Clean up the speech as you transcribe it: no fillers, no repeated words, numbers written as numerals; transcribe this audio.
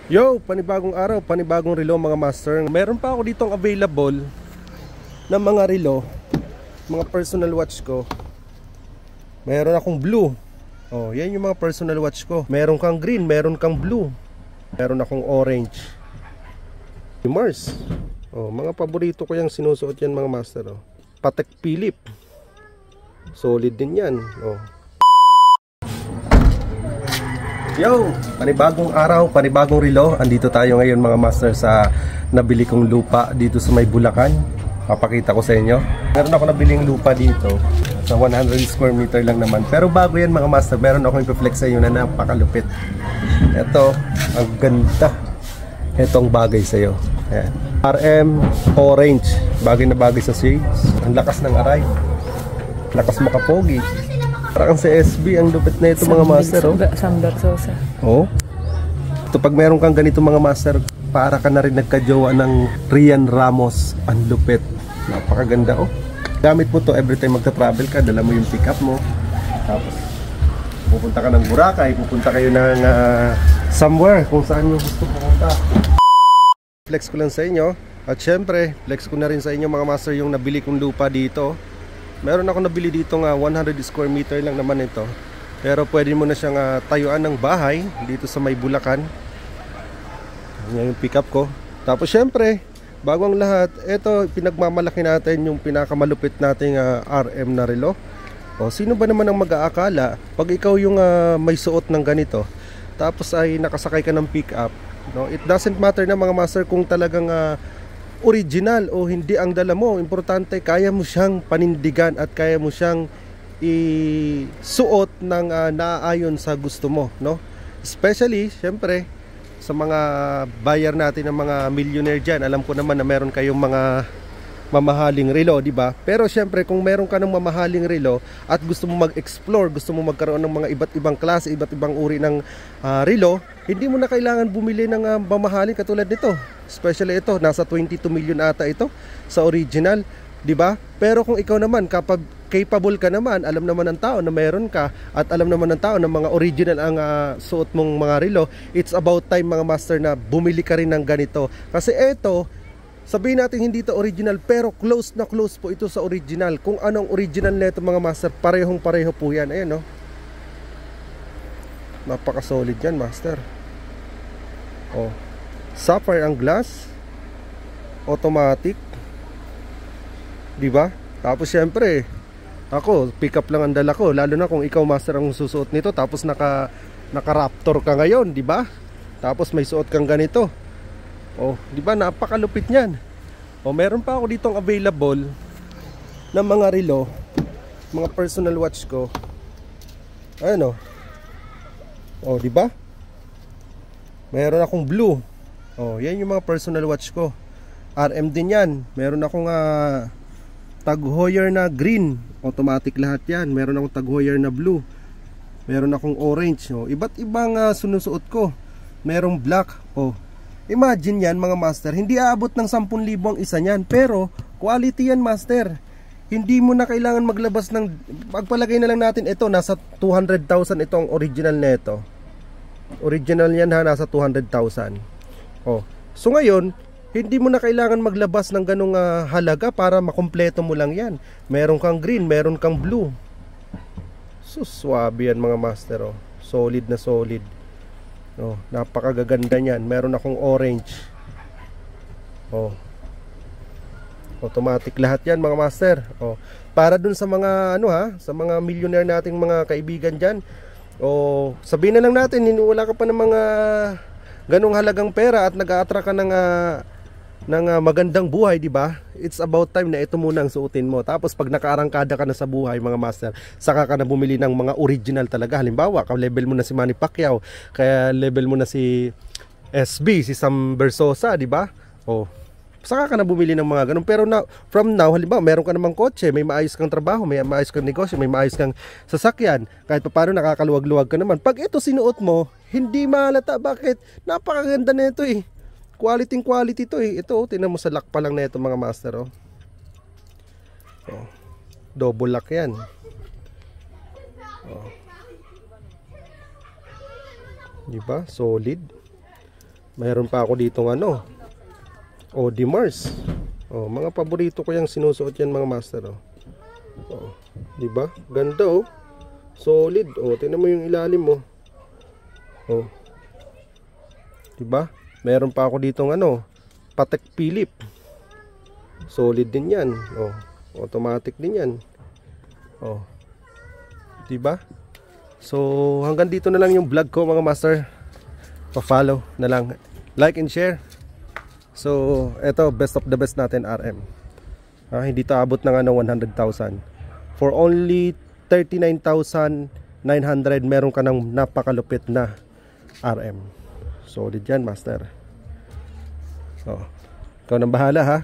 Yo, panibagong araw, panibagong relo mga master. Meron pa ako ditong available na mga relo, mga personal watch ko. Meron akong blue. Oh, yan yung mga personal watch ko. Meron kang green, meron kang blue. Meron akong orange. Mars. Oh, mga paborito ko yung sinusuot yan mga master. Oh. Patek Philippe. Solid din yan. Oh. Yo, panibagong araw, panibagong relo. Andito tayo ngayon mga master sa nabili kong lupa dito sa may Bulacan. Papakita ko sa inyo. Meron ako nabiling lupa dito sa 100 square meter lang naman. Pero bago yan mga master, meron akong ipiflex sa inyo na napakalupit. Ito, ang ganda. Itong bagay sa iyo. Ayan. RM orange, bagay na bagay sa shades. Ang lakas ng aray. Lakas makapogi. Parang sa SB, ang lupit na ito mga master. Sambar Sosa. Oh. Ito pag meron kang ganito mga master, para ka na rin nagkajowa ng Rian Ramos. Ang lupit. Napakaganda oh. Gamit mo to every time magta-travel ka, dala mo yung pick up mo. Tapos pupunta ka ng Boracay, pupunta kayo ng somewhere kung saan nyo gusto pupunta. Flex ko lang sa inyo. At syempre, flex ko na rin sa inyo mga master yung nabili kong lupa dito. Meron ako nabili dito nga 100 square meter lang naman ito. Pero pwede mo na siyang tayuan ng bahay dito sa may Bulacan. Yan yung pick up ko. Tapos syempre, bago ang lahat, ito pinagmamalaki natin yung pinakamalupit nating RM na relo. O sino ba naman ang mag-aakala pag ikaw yung may suot ng ganito, tapos ay nakasakay ka ng pick up, no? It doesn't matter na mga master kung talagang original o hindi ang dala mo. Importante, kaya mo siyang panindigan at kaya mo siyang isuot ng naaayon sa gusto mo, no? Especially, syempre, sa mga buyer natin ng mga millionaire dyan. Alam ko naman na meron kayong mga mamahaling relo, di ba? Pero syempre, kung meron ka ng mamahaling relo at gusto mo mag-explore, gusto mo magkaroon ng mga iba't ibang klase, iba't ibang uri ng relo, hindi mo na kailangan bumili ng mamahaling katulad nito. Especially ito, nasa 22 million ata ito sa original, di ba? Pero kung ikaw naman, kapag capable ka naman, alam naman ng tao na meron ka, at alam naman ng tao na mga original ang suot mong mga relo, it's about time mga master na bumili ka rin ng ganito. Kasi ito, sabihin natin hindi ito original, pero close na close po ito sa original. Kung anong original nito mga master, parehong pareho po yan. Ayan, no? Napaka solid yan master. Oh, sapphire ang glass, automatic, di ba? Tapos syempre, ako pick up lang ang dala ko, lalo na kung ikaw master ang susuot nito, tapos naka Raptor ka ngayon, di ba? Tapos may suot kang ganito. Oh, di ba? Napakalupit niyan. Oh, meron pa ako ditong available na mga relo, mga personal watch ko. Ayan oh. Oh, di ba? Meron akong blue. Oh, yan yung mga personal watch ko. RM din yan. Meron akong Tag Heuer na green, automatic lahat yan. Meron akong Tag Heuer na blue. Meron akong orange. Oh, iba't ibang sinusuot ko. Merong black. Oh, imagine yan mga master, hindi aabot ng 10,000 ang isa niyan, pero quality yan master. Hindi mo na kailangan maglabas ng, pagpalagay na lang natin ito, nasa 200,000 ito ang original nito. Original yan ha, nasa 200,000. Oh, so ngayon, hindi mo na kailangan maglabas ng ganung halaga para makumpleto mo lang yan. Meron kang green, meron kang blue. So swabe yan mga master. Oh, solid na solid. Oh, napakagaganda niyan. Meron akong orange. Oh. Automatic lahat 'yan mga master. Oh, para dun sa mga sa mga millionaire nating mga kaibigan diyan. Oh, sabihin na lang natin wala ka pa ng mga ganong halagang pera at nag-a-attract ka ng magandang buhay, di ba? It's about time na ito muna ang suotin mo. Tapos pag nakaarangkada ka na sa buhay mga master, saka ka na bumili ng mga original talaga. Halimbawa, ka-level mo na si Manny Pacquiao, kaya level mo na si SB, si Sam Bersosa, di ba? Oh, saka ka na bumili ng mga ganun. Pero from now, halimbawa, meron ka namang kotse, may maayos kang trabaho, may maayos kang negosyo, may maayos kang sasakyan, kahit pa paano nakakaluwag-luwag ka naman. Pag ito sinuot mo, hindi mahalata. Bakit? Napakaganda na ito eh. Quality to eh. Ito, tingnan mo sa lock pa lang na ito mga master. Oh. Oh. Double lock yan. Oh. Diba? Solid. Mayroon pa ako ditong ano, Audemars. Oh, mga paborito ko yung sinusuot yan mga master. Oh. Oh, di ba? Ganda oh. Solid. Oh, tingnan mo yung ilalim mo. Oh. Di ba? Meron pa ako ditong ano, Patek Philippe. Solid din yan. Oh, automatic din yan. Oh. Di ba? So, hanggang dito na lang yung vlog ko mga master. Pa-follow na lang. Like and share. So, eto, best of the best natin RM. Hindi to abot ng ano 100,000. For only 39,900 meron ka ng napakalupit na RM. Solid yan, master. So, ikaw nang bahala ha.